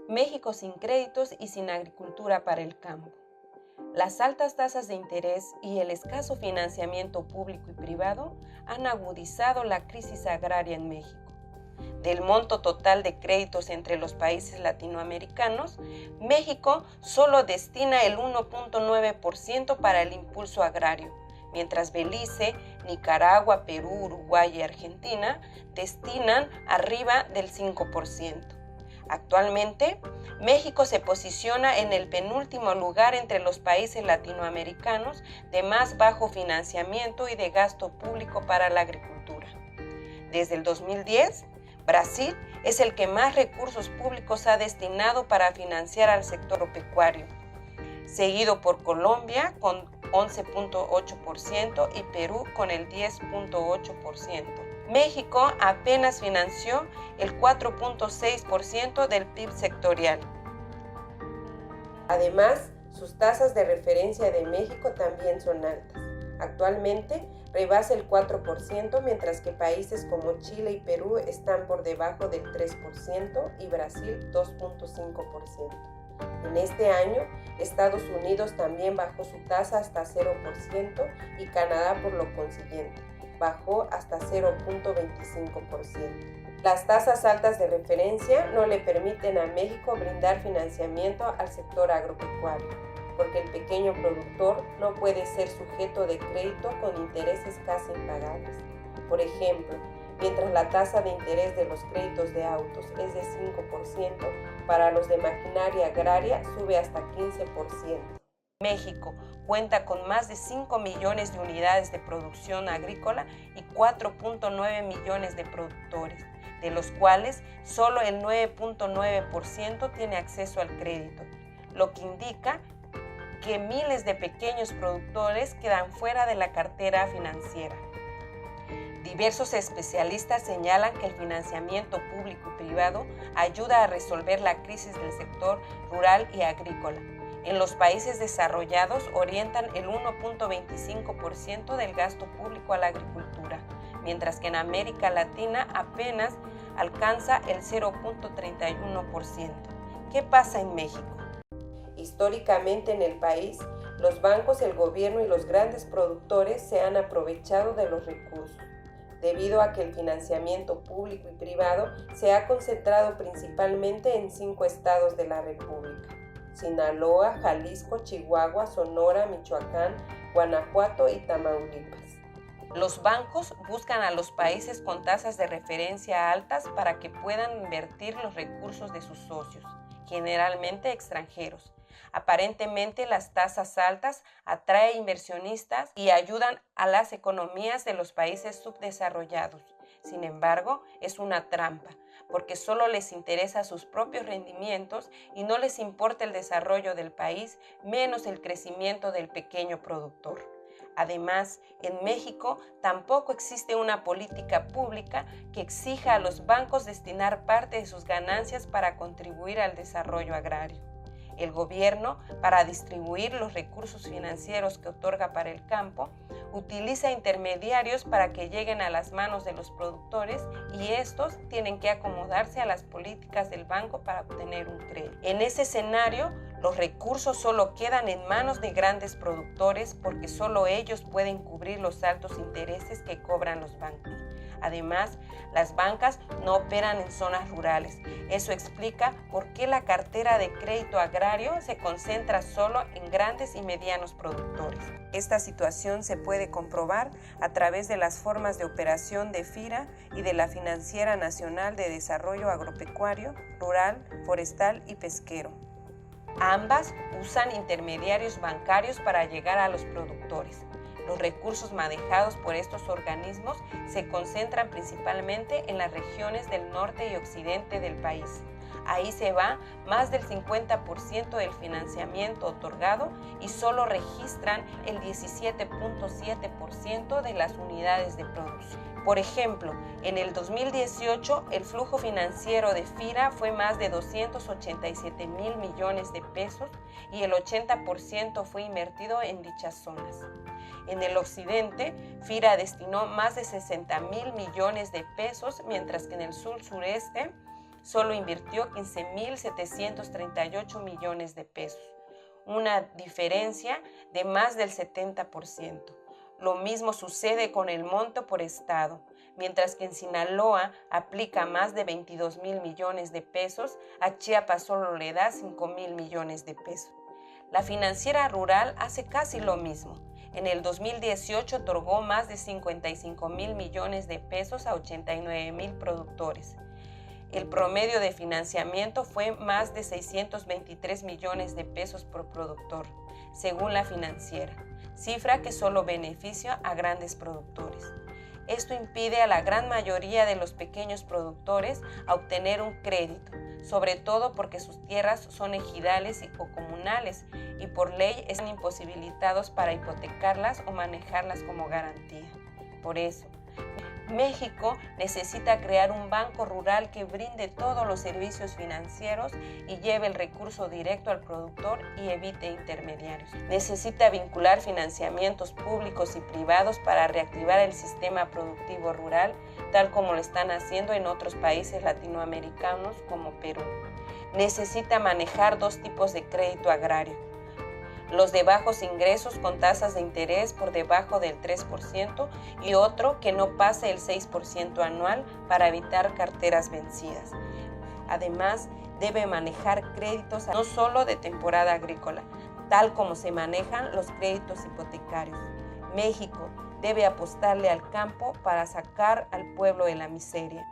México sin créditos y sin agricultura para el campo. Las altas tasas de interés y el escaso financiamiento público y privado han agudizado la crisis agraria en México. Del monto total de créditos entre los países latinoamericanos, México solo destina el 1.9% para el impulso agrario, mientras Belice, Nicaragua, Perú, Uruguay y Argentina destinan arriba del 5%. Actualmente, México se posiciona en el penúltimo lugar entre los países latinoamericanos de más bajo financiamiento y de gasto público para la agricultura. Desde el 2010, Brasil es el que más recursos públicos ha destinado para financiar al sector agropecuario, seguido por Colombia con 11.8% y Perú con el 10.8%. México apenas financió el 4.6% del PIB sectorial. Además, sus tasas de referencia de México también son altas. Actualmente rebasa el 4%, mientras que países como Chile y Perú están por debajo del 3% y Brasil 2.5%. En este año, Estados Unidos también bajó su tasa hasta 0% y Canadá, por lo consiguiente, bajó hasta 0.25%. Las tasas altas de referencia no le permiten a México brindar financiamiento al sector agropecuario, porque el pequeño productor no puede ser sujeto de crédito con intereses casi impagables. Por ejemplo, mientras la tasa de interés de los créditos de autos es de 5%, para los de maquinaria agraria sube hasta 15%. México cuenta con más de 5 millones de unidades de producción agrícola y 4.9 millones de productores, de los cuales solo el 9.9% tiene acceso al crédito, lo que indica que miles de pequeños productores quedan fuera de la cartera financiera. Diversos especialistas señalan que el financiamiento público y privado ayuda a resolver la crisis del sector rural y agrícola. En los países desarrollados orientan el 1.25% del gasto público a la agricultura, mientras que en América Latina apenas alcanza el 0.31%. ¿Qué pasa en México? Históricamente en el país, los bancos, el gobierno y los grandes productores se han aprovechado de los recursos, debido a que el financiamiento público y privado se ha concentrado principalmente en 5 estados de la República: Sinaloa, Jalisco, Chihuahua, Sonora, Michoacán, Guanajuato y Tamaulipas. Los bancos buscan a los países con tasas de referencia altas para que puedan invertir los recursos de sus socios, generalmente extranjeros. Aparentemente, las tasas altas atraen inversionistas y ayudan a las economías de los países subdesarrollados. Sin embargo, es una trampa, porque solo les interesa sus propios rendimientos y no les importa el desarrollo del país, menos el crecimiento del pequeño productor. Además, en México tampoco existe una política pública que exija a los bancos destinar parte de sus ganancias para contribuir al desarrollo agrario. El gobierno, para distribuir los recursos financieros que otorga para el campo, utiliza intermediarios para que lleguen a las manos de los productores y estos tienen que acomodarse a las políticas del banco para obtener un crédito. En ese escenario, los recursos solo quedan en manos de grandes productores porque solo ellos pueden cubrir los altos intereses que cobran los bancos. Además, las bancas no operan en zonas rurales. Eso explica por qué la cartera de crédito agrario se concentra solo en grandes y medianos productores. Esta situación se puede comprobar a través de las formas de operación de FIRA y de la Financiera Nacional de Desarrollo Agropecuario, Rural, Forestal y Pesquero. Ambas usan intermediarios bancarios para llegar a los productores. Los recursos manejados por estos organismos se concentran principalmente en las regiones del norte y occidente del país. Ahí se va más del 50% del financiamiento otorgado y solo registran el 17.7% de las unidades de producción. Por ejemplo, en el 2018 el flujo financiero de FIRA fue más de 287,000 millones de pesos y el 80% fue invertido en dichas zonas. En el occidente, FIRA destinó más de 60,000 millones de pesos, mientras que en el sur-sureste solo invirtió 15.738 millones de pesos, una diferencia de más del 70%. Lo mismo sucede con el monto por estado. Mientras que en Sinaloa aplica más de 22.000 millones de pesos, a Chiapas solo le da 5.000 millones de pesos. La financiera rural hace casi lo mismo. En el 2018 otorgó más de 55.000 millones de pesos a 89.000 productores. El promedio de financiamiento fue más de 623 millones de pesos por productor, según la financiera, cifra que solo beneficia a grandes productores. Esto impide a la gran mayoría de los pequeños productores a obtener un crédito, sobre todo porque sus tierras son ejidales o comunales y por ley están imposibilitados para hipotecarlas o manejarlas como garantía. Por eso, México necesita crear un banco rural que brinde todos los servicios financieros y lleve el recurso directo al productor y evite intermediarios. Necesita vincular financiamientos públicos y privados para reactivar el sistema productivo rural, tal como lo están haciendo en otros países latinoamericanos como Perú. Necesita manejar dos tipos de crédito agrario: los de bajos ingresos con tasas de interés por debajo del 3% y otro que no pase el 6% anual para evitar carteras vencidas. Además, debe manejar créditos no solo de temporada agrícola, tal como se manejan los créditos hipotecarios. México debe apostarle al campo para sacar al pueblo de la miseria.